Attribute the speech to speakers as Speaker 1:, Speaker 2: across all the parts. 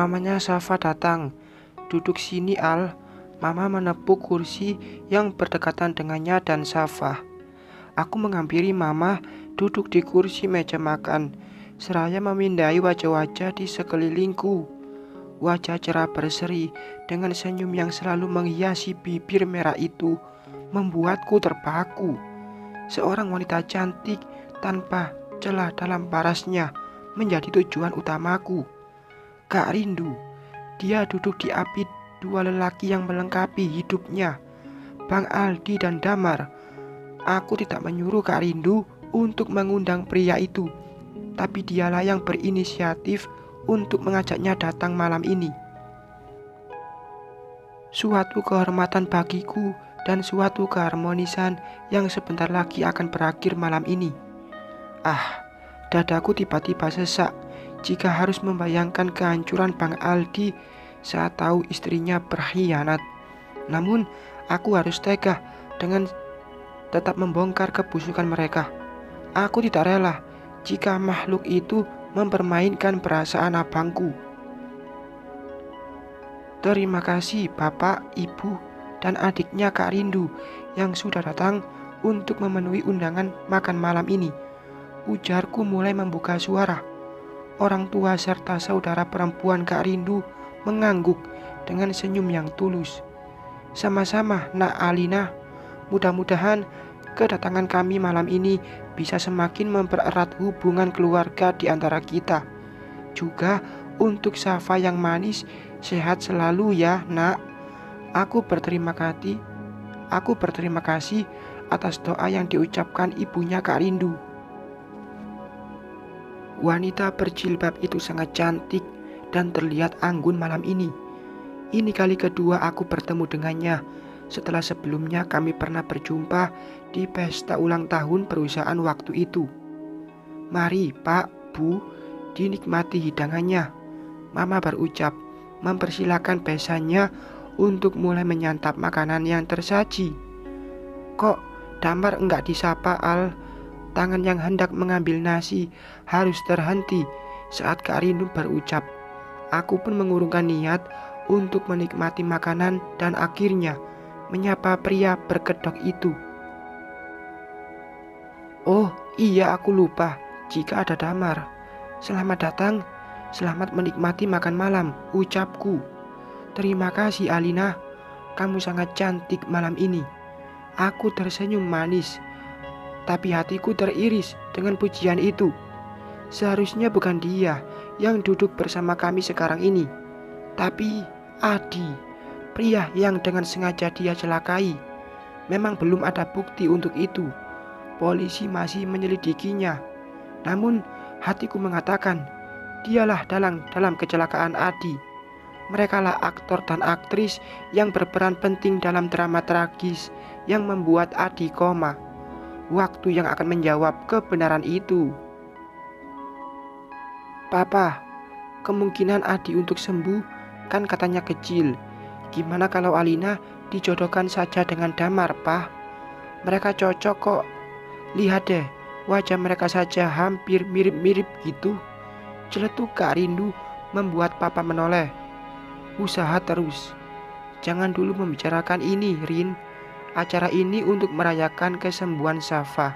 Speaker 1: mamanya Safa datang. "Duduk sini, Al." Mama menepuk kursi yang berdekatan dengannya dan Safa. Aku menghampiri Mama duduk di kursi meja makan, seraya memindai wajah-wajah di sekelilingku. Wajah cerah berseri dengan senyum yang selalu menghiasi bibir merah itu membuatku terpaku. Seorang wanita cantik tanpa celah dalam parasnya menjadi tujuan utamaku. Kak Rindu, dia duduk di api dua lelaki yang melengkapi hidupnya, Bang Aldi dan Damar. Aku tidak menyuruh Kak Rindu untuk mengundang pria itu, tapi dialah yang berinisiatif untuk mengajaknya datang malam ini. Suatu kehormatan bagiku dan suatu keharmonisan yang sebentar lagi akan berakhir malam ini. Dadaku tiba-tiba sesak jika harus membayangkan kehancuran Bang Aldi saat tahu istrinya berkhianat. Namun, aku harus tegak dengan tetap membongkar kebusukan mereka. Aku tidak rela jika makhluk itu mempermainkan perasaan abangku. Terima kasih Bapak, Ibu, dan adiknya Kak Rindu yang sudah datang untuk memenuhi undangan makan malam ini. Ujarku mulai membuka suara. Orang tua serta saudara perempuan Kak Rindu mengangguk dengan senyum yang tulus. Sama-sama, Nak Alina. Mudah-mudahan kedatangan kami malam ini bisa semakin mempererat hubungan keluarga di antara kita. Juga untuk Safa yang manis, sehat selalu ya, Nak. Aku berterima kasih atas doa yang diucapkan ibunya Kak Rindu. Wanita berjilbab itu sangat cantik dan terlihat anggun malam ini. Ini kali kedua aku bertemu dengannya setelah sebelumnya kami pernah berjumpa di pesta ulang tahun perusahaan waktu itu. "Mari Pak, Bu, dinikmati hidangannya," Mama berucap, mempersilahkan besannya untuk mulai menyantap makanan yang tersaji. "Kok Damar enggak disapa, Al?" Tangan yang hendak mengambil nasi harus terhenti saat Kak Rindu berucap. Aku pun mengurungkan niat untuk menikmati makanan dan akhirnya menyapa pria berkedok itu. "Oh iya, aku lupa jika ada Damar. Selamat datang, selamat menikmati makan malam," ucapku. "Terima kasih Alina, kamu sangat cantik malam ini." Aku tersenyum manis, tapi hatiku teriris dengan pujian itu. Seharusnya bukan dia yang duduk bersama kami sekarang ini, tapi Adi, pria yang dengan sengaja dia celakai. Memang belum ada bukti untuk itu. Polisi masih menyelidikinya. Namun hatiku mengatakan dialah dalam kecelakaan Adi. Merekalah aktor dan aktris yang berperan penting dalam drama tragis yang membuat Adi koma. Waktu yang akan menjawab kebenaran itu. "Papa, kemungkinan Adi untuk sembuh kan katanya kecil. Gimana kalau Alina dijodohkan saja dengan Damar, Pak? Mereka cocok kok. Lihat deh, wajah mereka saja hampir mirip-mirip gitu." Celetuk Kak Rindu membuat Papa menoleh. "Usaha terus. Jangan dulu membicarakan ini, Rin. Acara ini untuk merayakan kesembuhan Safa.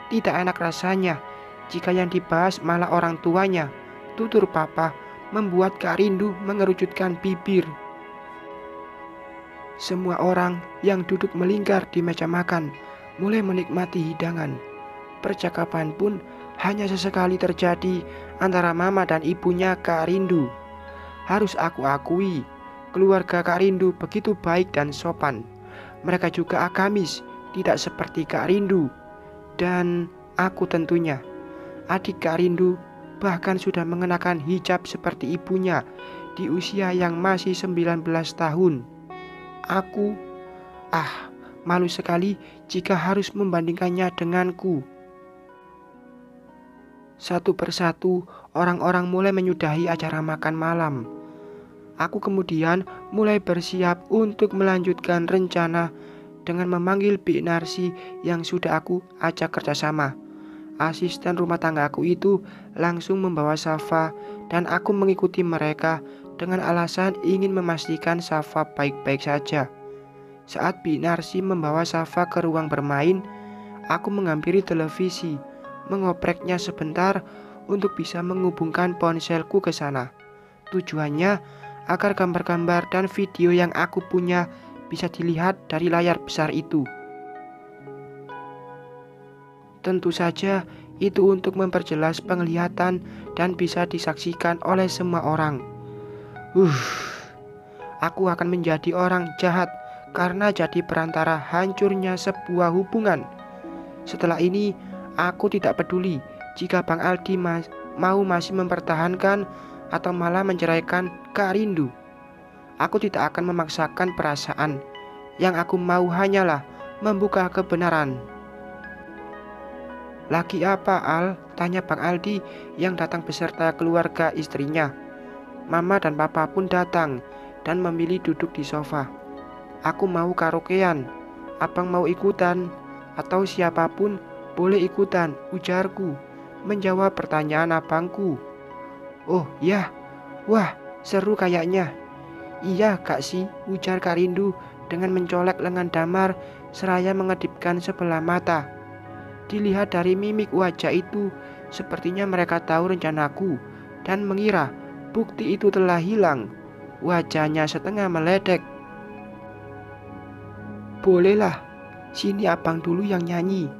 Speaker 1: Tidak enak rasanya jika yang dibahas malah orang tuanya," tutur Papa membuat Kak Rindu mengerucutkan bibir. Semua orang yang duduk melingkar di meja makan mulai menikmati hidangan. Percakapan pun hanya sesekali terjadi antara Mama dan ibunya Kak Rindu. Harus aku akui, keluarga Kak Rindu begitu baik dan sopan. Mereka juga agamis, tidak seperti Kak Rindu. Dan aku tentunya. Adik Kak Rindu bahkan sudah mengenakan hijab seperti ibunya di usia yang masih 19 tahun. Aku, malu sekali jika harus membandingkannya denganku. Satu persatu orang-orang mulai menyudahi acara makan malam. Aku kemudian mulai bersiap untuk melanjutkan rencana dengan memanggil Bik Narsi yang sudah aku ajak kerjasama. Asisten rumah tangga aku itu langsung membawa Safa dan aku mengikuti mereka dengan alasan ingin memastikan Safa baik-baik saja. Saat Binarsi membawa Safa ke ruang bermain, aku menghampiri televisi, mengopreknya sebentar untuk bisa menghubungkan ponselku ke sana. Tujuannya agar gambar-gambar dan video yang aku punya bisa dilihat dari layar besar itu. Tentu saja itu untuk memperjelas penglihatan dan bisa disaksikan oleh semua orang. Aku akan menjadi orang jahat karena jadi perantara hancurnya sebuah hubungan. Setelah ini, aku tidak peduli jika Bang Aldi mau masih mempertahankan atau malah menceraikan Kak Rindu. Aku tidak akan memaksakan perasaan. Yang aku mau hanyalah membuka kebenaran. Lagi apa, Al? Tanya Bang Aldi yang datang beserta keluarga istrinya. Mama dan papa pun datang dan memilih duduk di sofa. Aku mau karaokean. Abang mau ikutan? Atau siapapun boleh ikutan, ujarku, menjawab pertanyaan abangku. Oh ya, wah seru kayaknya. Iya Kak Si, ujar Kak Rindu dengan mencolek lengan Damar seraya mengedipkan sebelah mata. Dilihat dari mimik wajah itu, sepertinya mereka tahu rencanaku dan mengira bukti itu telah hilang. Wajahnya setengah meledek. Bolehlah, sini abang dulu yang nyanyi.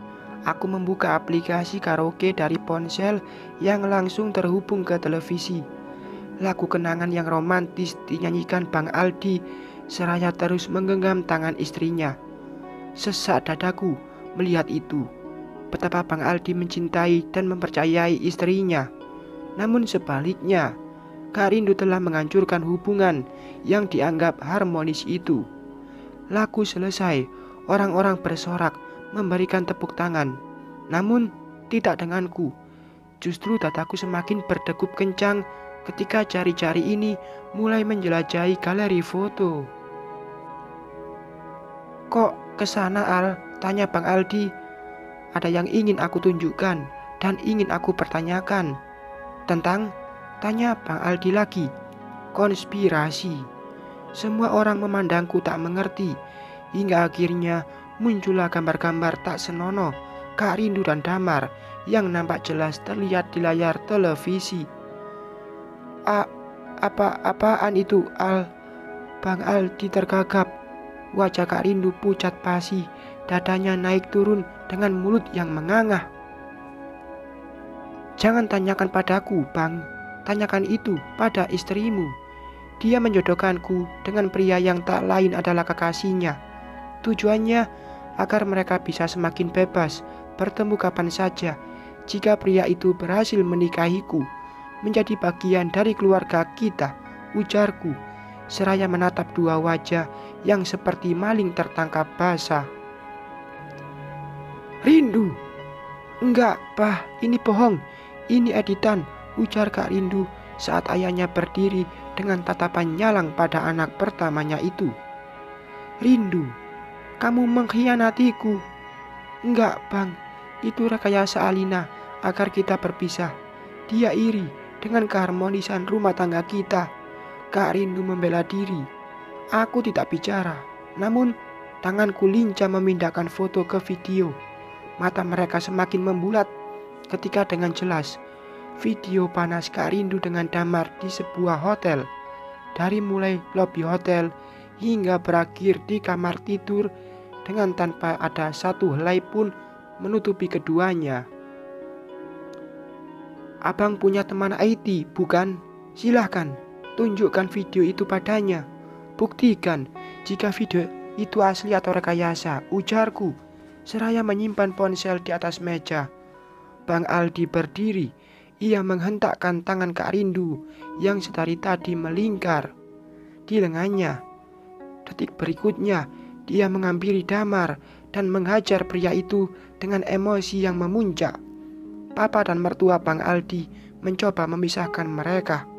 Speaker 1: Aku membuka aplikasi karaoke dari ponsel yang langsung terhubung ke televisi. Lagu kenangan yang romantis dinyanyikan Bang Aldi seraya terus menggenggam tangan istrinya. Sesak dadaku melihat itu. Betapa Bang Aldi mencintai dan mempercayai istrinya. Namun sebaliknya, Kak Rindu telah menghancurkan hubungan yang dianggap harmonis itu. Lagu selesai, orang-orang bersorak memberikan tepuk tangan. Namun tidak denganku. Justru dadaku semakin berdegup kencang ketika jari-jari ini mulai menjelajahi galeri foto. Kok kesana, Al? Tanya Bang Aldi. Ada yang ingin aku tunjukkan dan ingin aku pertanyakan. Tentang? Tanya Bang Aldi lagi. Konspirasi. Semua orang memandangku tak mengerti, hingga akhirnya muncullah gambar-gambar tak senonoh Kak Rindu dan Damar yang nampak jelas terlihat di layar televisi. Apaan itu, Al? Bang Aldi tergagap. Wajah Kak Rindu pucat pasi, dadanya naik turun dengan mulut yang mengangah. Jangan tanyakan padaku, Bang. Tanyakan itu pada istrimu. Dia menjodohkanku dengan pria yang tak lain adalah kekasihnya. Tujuannya agar mereka bisa semakin bebas bertemu kapan saja jika pria itu berhasil menikahiku, menjadi bagian dari keluarga kita, ujarku, seraya menatap dua wajah yang seperti maling tertangkap basah. Rindu? Enggak, Pak, ini bohong. Ini editan, ujar Kak Rindu saat ayahnya berdiri dengan tatapan nyalang pada anak pertamanya itu. Rindu, kamu mengkhianatiku. Enggak, Bang, itu rekayasa Alina agar kita berpisah. Dia iri dengan keharmonisan rumah tangga kita. Kak Rindu membela diri. Aku tidak bicara, namun tanganku lincah memindahkan foto ke video. Mata mereka semakin membulat ketika dengan jelas video panas Kak Rindu dengan Damar di sebuah hotel. Dari mulai lobi hotel hingga berakhir di kamar tidur dengan tanpa ada satu helai pun menutupi keduanya. Abang punya teman IT, bukan? Silahkan, tunjukkan video itu padanya. Buktikan jika video itu asli atau rekayasa, ujarku, seraya menyimpan ponsel di atas meja. Bang Aldi berdiri. Ia menghentakkan tangan Kak Rindu yang sedari tadi melingkar di lengannya. Detik berikutnya, dia menghampiri Damar dan menghajar pria itu dengan emosi yang memuncak. Papa dan mertua Bang Aldi mencoba memisahkan mereka.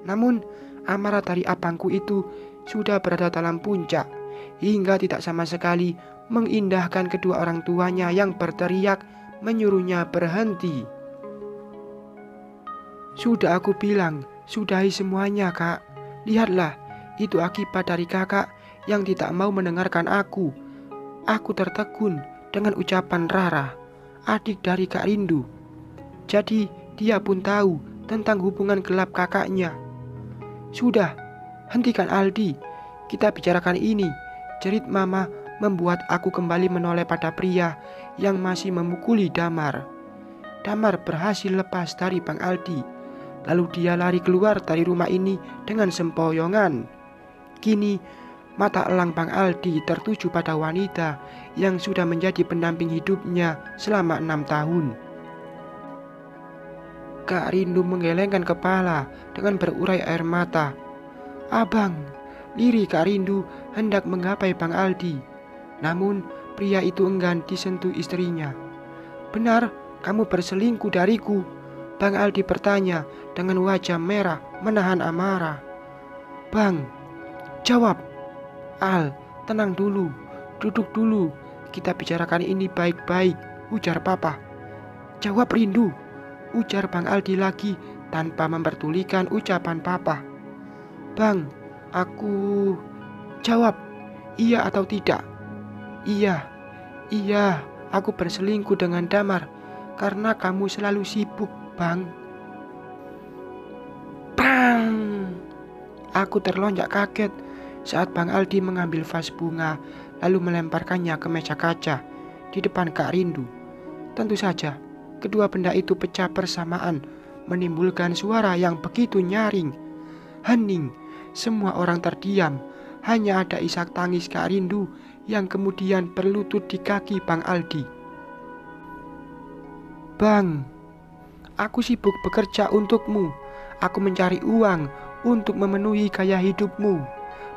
Speaker 1: Namun, amarah dari abangku itu sudah berada dalam puncak, hingga tidak sama sekali mengindahkan kedua orang tuanya yang berteriak menyuruhnya berhenti. Sudah aku bilang, sudahi semuanya, Kak. Lihatlah, itu akibat dari kakak yang tidak mau mendengarkan aku. Aku tertegun dengan ucapan Rara, adik dari Kak Rindu. Jadi dia pun tahu tentang hubungan gelap kakaknya. Sudah, hentikan Aldi, kita bicarakan ini, jerit mama membuat aku kembali menoleh pada pria yang masih memukuli Damar. Damar berhasil lepas dari Bang Aldi. Lalu dia lari keluar dari rumah ini dengan sempoyongan. Kini mata elang Bang Aldi tertuju pada wanita yang sudah menjadi pendamping hidupnya selama 6 tahun. Kak Rindu menggelengkan kepala dengan berurai air mata. Abang, lirih Kak Rindu hendak menggapai Bang Aldi. Namun pria itu enggan disentuh istrinya. Benar, kamu berselingkuh dariku? Bang Aldi bertanya dengan wajah merah menahan amarah. Bang, jawab. Al, tenang dulu, duduk dulu, kita bicarakan ini baik-baik, ujar papa. Jawab Rindu, ujar Bang Aldi lagi tanpa memperdulikan ucapan papa. Bang, aku... Jawab, iya atau tidak? Iya, aku berselingkuh dengan Damar karena kamu selalu sibuk, Bang. Bang! Aku terlonjak kaget saat Bang Aldi mengambil vas bunga lalu melemparkannya ke meja kaca di depan Kak Rindu. Tentu saja, kedua benda itu pecah bersamaan, menimbulkan suara yang begitu nyaring. Hening, semua orang terdiam, hanya ada isak tangis Kak Rindu yang kemudian berlutut di kaki Bang Aldi. Bang, aku sibuk bekerja untukmu. Aku mencari uang untuk memenuhi gaya hidupmu.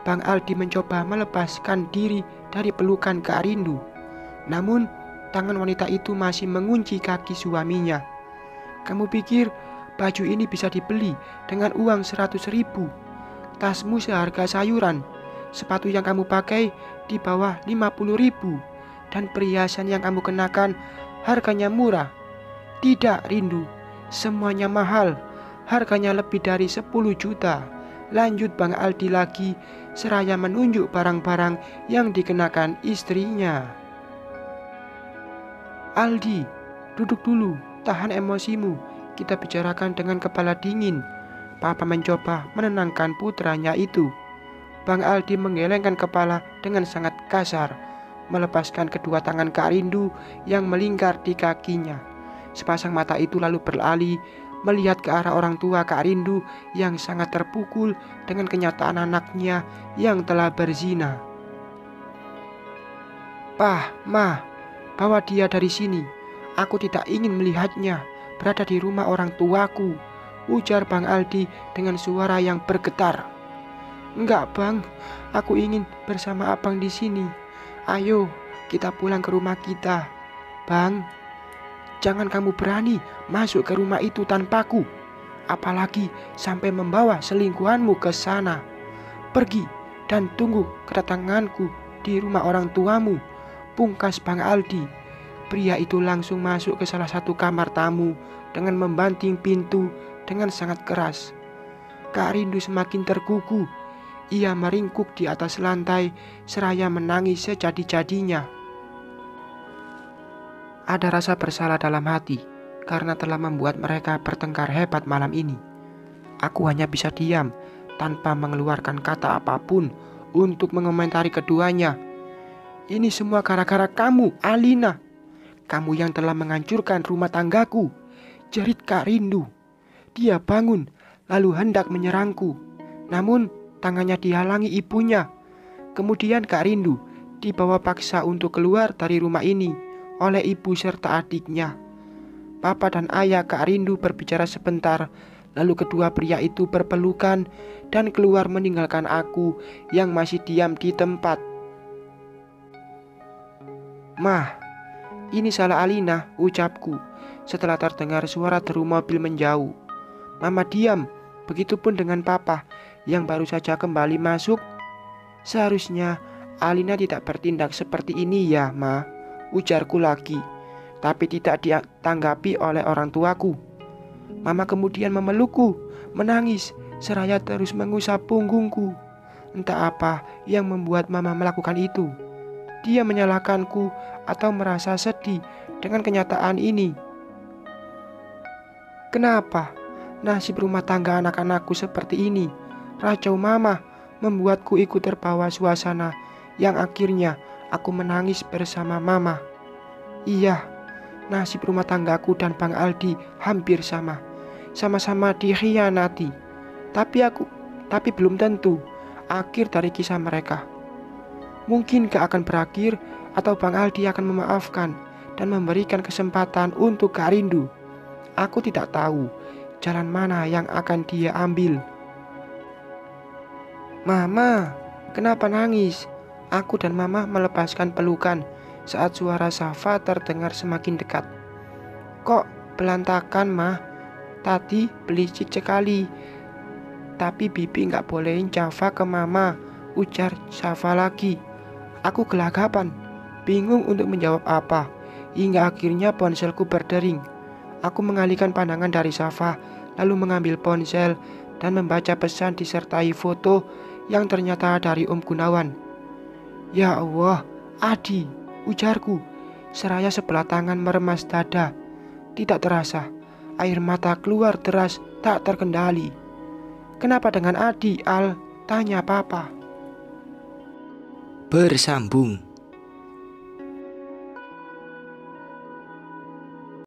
Speaker 1: Bang Aldi mencoba melepaskan diri dari pelukan Kak Rindu. Namun, tangan wanita itu masih mengunci kaki suaminya. Kamu pikir baju ini bisa dibeli dengan uang 100.000? Tasmu seharga sayuran. Sepatu yang kamu pakai di bawah 50.000. Dan perhiasan yang kamu kenakan harganya murah. Tidak, Rindu, semuanya mahal. Harganya lebih dari 10 juta. Lanjut Bang Aldi lagi seraya menunjuk barang-barang yang dikenakan istrinya. Aldi, duduk dulu, tahan emosimu. Kita bicarakan dengan kepala dingin. Papa mencoba menenangkan putranya itu. Bang Aldi menggelengkan kepala dengan sangat kasar, melepaskan kedua tangan Kak Rindu yang melingkar di kakinya. Sepasang mata itu lalu beralih melihat ke arah orang tua Kak Rindu yang sangat terpukul dengan kenyataan anaknya yang telah berzina. Pah, Ma, bawa dia dari sini. Aku tidak ingin melihatnya berada di rumah orang tuaku, ujar Bang Aldi dengan suara yang bergetar. Enggak, Bang, aku ingin bersama Abang di sini. Ayo, kita pulang ke rumah kita. Bang, jangan kamu berani masuk ke rumah itu tanpaku, apalagi sampai membawa selingkuhanmu ke sana. Pergi dan tunggu kedatanganku di rumah orang tuamu, pungkas Bang Aldi. Pria itu langsung masuk ke salah satu kamar tamu dengan membanting pintu dengan sangat keras. Kak Rindu semakin tergugu. Ia meringkuk di atas lantai seraya menangis sejadi-jadinya. Ada rasa bersalah dalam hati karena telah membuat mereka bertengkar hebat malam ini. Aku hanya bisa diam tanpa mengeluarkan kata apapun untuk mengomentari keduanya. Ini semua gara-gara kamu, Alina. Kamu yang telah menghancurkan rumah tanggaku, jerit Kak Rindu. Dia bangun lalu hendak menyerangku, namun tangannya dihalangi ibunya. Kemudian Kak Rindu dibawa paksa untuk keluar dari rumah ini oleh ibu serta adiknya. Papa dan ayah Kak Rindu berbicara sebentar, lalu kedua pria itu berpelukan dan keluar meninggalkan aku yang masih diam di tempat. Mah, ini salah Alina, ucapku setelah terdengar suara deru mobil menjauh. Mama diam, begitupun dengan Papa yang baru saja kembali masuk. Seharusnya Alina tidak bertindak seperti ini ya, Ma, ujarku lagi, tapi tidak ditanggapi oleh orang tuaku. Mama kemudian memelukku, menangis seraya terus mengusap punggungku. Entah apa yang membuat mama melakukan itu. Dia menyalahkanku atau merasa sedih dengan kenyataan ini. Kenapa nasib rumah tangga anak-anakku seperti ini? Racau mama membuatku ikut terbawa suasana yang akhirnya aku menangis bersama mama. Iya, nasib rumah tanggaku dan Bang Aldi hampir sama. Sama-sama dikhianati. Tapi belum tentu akhir dari kisah mereka. Mungkin gak akan berakhir atau Bang Aldi akan memaafkan dan memberikan kesempatan untuk Kak Rindu. Aku tidak tahu jalan mana yang akan dia ambil. Mama, kenapa nangis? Aku dan mama melepaskan pelukan saat suara Safa terdengar semakin dekat. Kok belantakan, Mah? Tadi berisik sekali. Tapi Bibi gak bolehin Safa ke mama, ujar Safa lagi. Aku gelagapan, bingung untuk menjawab apa, hingga akhirnya ponselku berdering. Aku mengalihkan pandangan dari Safa, lalu mengambil ponsel dan membaca pesan disertai foto yang ternyata dari Om Gunawan. Ya Allah, Adi, ujarku, seraya sebelah tangan meremas dada. Tidak terasa, air mata keluar deras tak terkendali. Kenapa dengan Adi, Al? Tanya Papa.
Speaker 2: Bersambung.